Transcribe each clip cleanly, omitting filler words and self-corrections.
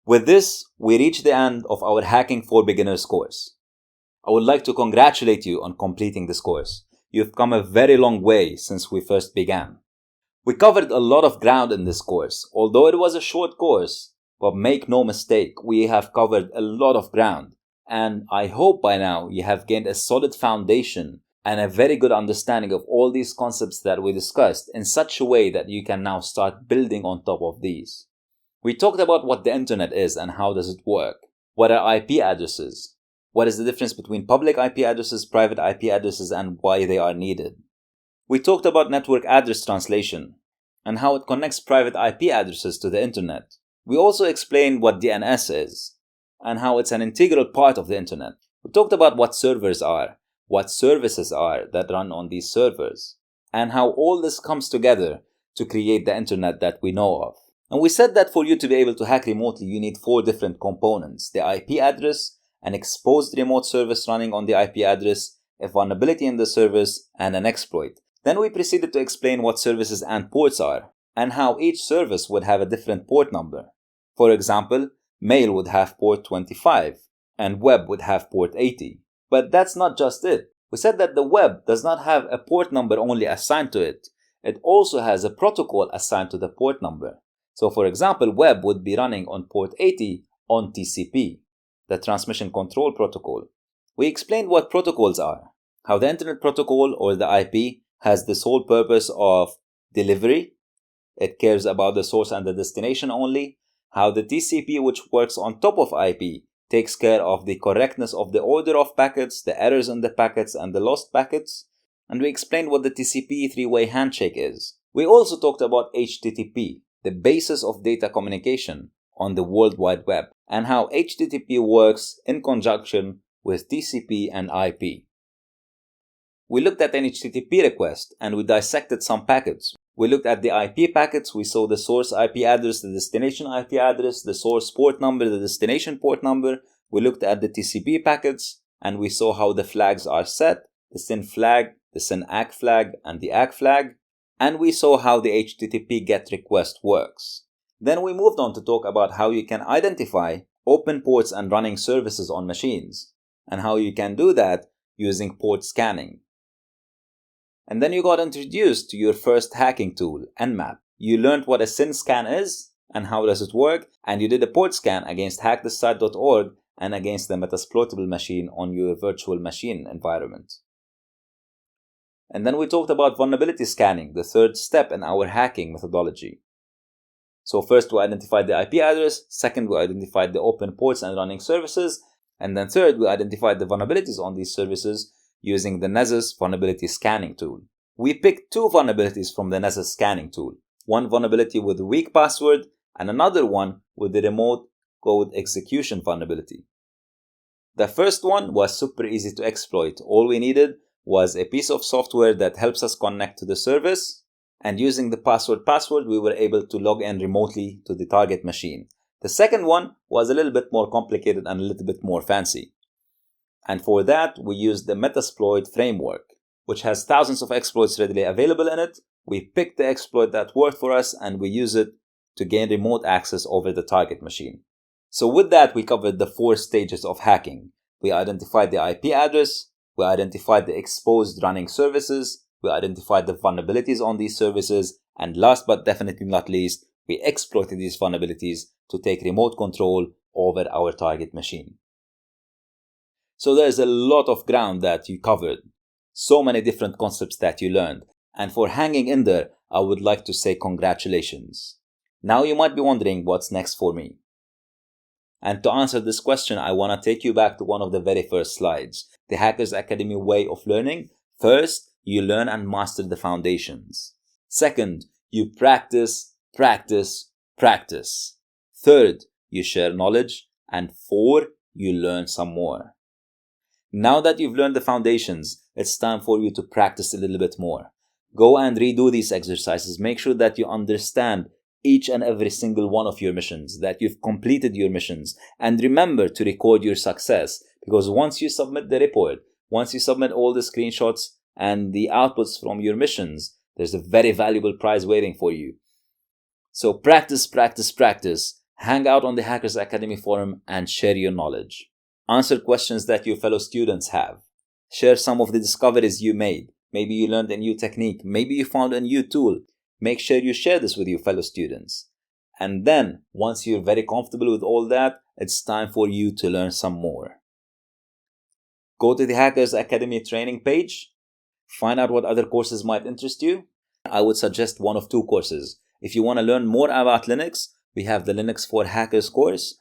With this, we reach the end of our Hacking for Beginners course. I would like to congratulate you on completing this course. You've come a very long way since we first began. We covered a lot of ground in this course, although it was a short course, but make no mistake, we have covered a lot of ground. And I hope by now you have gained a solid foundation and a very good understanding of all these concepts that we discussed in such a way that you can now start building on top of these. We talked about what the internet is and how does it work. What are IP addresses? What is the difference between public IP addresses, private IP addresses, and why they are needed? We talked about network address translation and how it connects private IP addresses to the internet. We also explained what DNS is and how it's an integral part of the internet. We talked about what servers are, what services are that run on these servers, and how all this comes together to create the internet that we know of. And we said that for you to be able to hack remotely, you need 4 different components: the IP address, an exposed remote service running on the IP address, a vulnerability in the service, and an exploit. Then we proceeded to explain what services and ports are, and how each service would have a different port number. For example, mail would have port 25, and web would have port 80. But that's not just it. We said that the web does not have a port number only assigned to it. It also has a protocol assigned to the port number. So for example, web would be running on port 80 on TCP, the Transmission Control Protocol. We explained what protocols are, how the Internet Protocol or the IP has the sole purpose of delivery. It cares about the source and the destination only. How the TCP, which works on top of IP, takes care of the correctness of the order of packets, the errors in the packets, and the lost packets. And we explained what the TCP three-way handshake is. We also talked about HTTP, the basis of data communication on the World Wide Web, and how HTTP works in conjunction with TCP and IP. We looked at an HTTP request and we dissected some packets. We looked at the IP packets, we saw the source IP address, the destination IP address, the source port number, the destination port number. We looked at the TCP packets and we saw how the flags are set, the SYN flag, the SYN ACK flag, and the ACK flag. And we saw how the HTTP GET request works. Then we moved on to talk about how you can identify open ports and running services on machines, and how you can do that using port scanning. And then you got introduced to your first hacking tool, Nmap. You learned what a SYN scan is and how does it work, and you did a port scan against hackthisite.org and against the Metasploitable machine on your virtual machine environment. And then we talked about vulnerability scanning, the third step in our hacking methodology. So first we identified the IP address, second we identified the open ports and running services, and then third we identified the vulnerabilities on these services using the Nessus vulnerability scanning tool. We picked 2 vulnerabilities from the Nessus scanning tool, one vulnerability with a weak password and another one with the remote code execution vulnerability. The first one was super easy to exploit. All we needed was a piece of software that helps us connect to the service, and using the password we were able to log in remotely to the target machine. The second one was a little bit more complicated and a little bit more fancy. And for that, we used the Metasploit framework, which has thousands of exploits readily available in it. We picked the exploit that worked for us and we use it to gain remote access over the target machine. So with that, we covered the 4 stages of hacking. We identified the IP address, we identified the exposed running services, we identified the vulnerabilities on these services, and last but definitely not least, we exploited these vulnerabilities to take remote control over our target machine. So there's a lot of ground that you covered, so many different concepts that you learned, and for hanging in there, I would like to say congratulations. Now you might be wondering what's next for me. And to answer this question, I want to take you back to one of the very first slides, the Hackers Academy way of learning. First, you learn and master the foundations. Second, you practice, practice, practice. Third, you share knowledge. And 4, you learn some more. Now that you've learned the foundations, it's time for you to practice a little bit more. Go and redo these exercises. Make sure that you understand each and every single one of your missions, that you've completed your missions. And remember to record your success, because once you submit the report, once you submit all the screenshots and the outputs from your missions, there's a very valuable prize waiting for you. So practice, practice, practice. Hang out on the Hackers Academy forum and share your knowledge. Answer questions that your fellow students have. Share some of the discoveries you made. Maybe you learned a new technique. Maybe you found a new tool. Make sure you share this with your fellow students. And then, once you're very comfortable with all that, it's time for you to learn some more. Go to the Hackers Academy training page. Find out what other courses might interest you. I would suggest one of two courses. If you want to learn more about Linux, we have the Linux for Hackers course.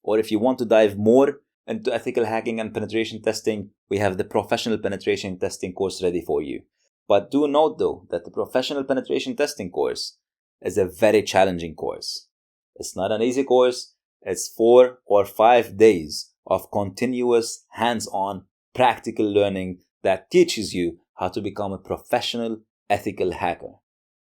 Or if you want to dive more into ethical hacking and penetration testing, we have the Professional Penetration Testing course ready for you. But do note though that the Professional Penetration Testing course is a very challenging course. It's not an easy course. It's 4 or 5 days of continuous hands-on practical learning that teaches you how to become a professional ethical hacker.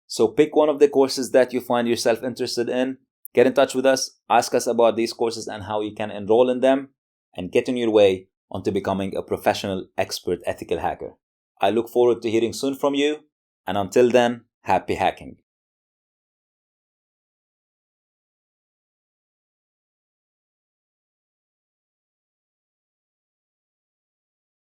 So pick one of the courses that you find yourself interested in. Get in touch with us, ask us about these courses and how you can enroll in them, and get on your way onto becoming a professional expert ethical hacker. I look forward to hearing soon from you, and until then, happy hacking.